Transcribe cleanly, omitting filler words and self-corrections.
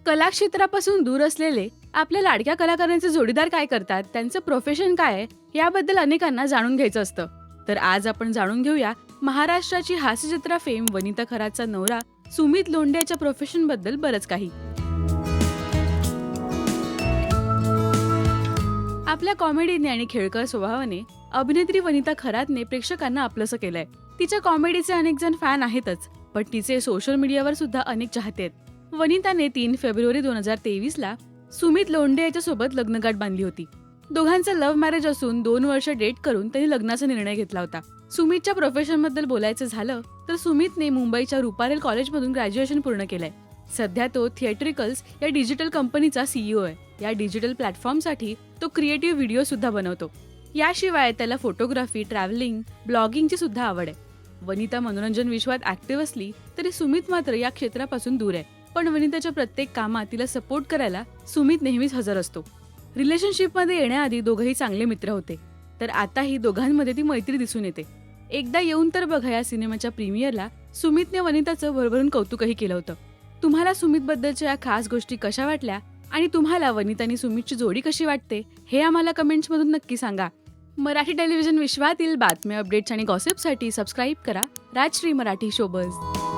कलाक्षेत्रापासून दूर असलेले आपल्या लाडक्या कलाकारांचे जोडीदार काय करतात, त्यांचं प्रोफेशन काय आहे, याबद्दल अनेकांना जाणून घ्यायचं असतं. तर आज आपण जाणून घेऊया महाराष्ट्राची हास्यचित्रा फेम वनिता खरातचा नवरा सुमित लोंढे याच्या प्रोफेशन बद्दल बरंच काही. आपल्या कॉमेडीने आणि खेळकर स्वभावाने अभिनेत्री वनिता खरातने प्रेक्षकांना आपलंसं केलंय. तिच्या कॉमेडीचे अनेक जण फॅन आहेतच, पण तिचे सोशल मीडियावर सुद्धा अनेक चाहते आहेत. वनिताने 3 फेब्रुवारी 2023 ला सुमित लोंढे याच्यासोबत लग्नगाठ बांधली होती. दोघांचं लव्ह मॅरेज असून 2 वर्ष डेट करून त्यांनी लग्नाचा निर्णय घेतला होता. सुमितच्या प्रोफेशन बद्दल बोलायचं झालं तर सुमितने मुंबईच्या रुपारेल कॉलेजमधून ग्रॅज्युएशन पूर्ण केलंय. सध्या तो थिएट्रिकल्स या डिजिटल कंपनीचा सीईओ आहे. या डिजिटल प्लॅटफॉर्मसाठी तो क्रिएटिव्ह व्हिडिओ सुद्धा बनवतो. याशिवाय त्याला फोटोग्राफी, ट्रॅव्हलिंग, ब्लॉगिंगची सुद्धा आवड आहे. वनिता मनोरंजन विश्वात ऍक्टिव्ह असली तरी सुमित मात्र या क्षेत्रापासून दूर आहे. पण वनिताच्या प्रत्येक कामात तिला सपोर्ट करायला सुमित नेहमीच हजर असतो. रिलेशनशिपमध्ये येण्याआधी दोघंही चांगले मित्र होते, तर आताही दोघांमध्ये ती मैत्री दिसून येते. एकदा येऊन तर बघा या सिनेमाच्या प्रीमियरला सुमितने वनिताचं भरभरून कौतुकही केलं होतं. तुम्हाला सुमित बद्दलच्या या खास गोष्टी कशा वाटल्या आणि तुम्हाला वनिता आणि सुमितची जोडी कशी वाटते हे आम्हाला कमेंट्समधून नक्की सांगा. मराठी टेलिव्हिजन विश्वातील बातम्या, अपडेट्स आणि गॉसिपसाठी सबस्क्राईब करा राजश्री मराठी शोबज.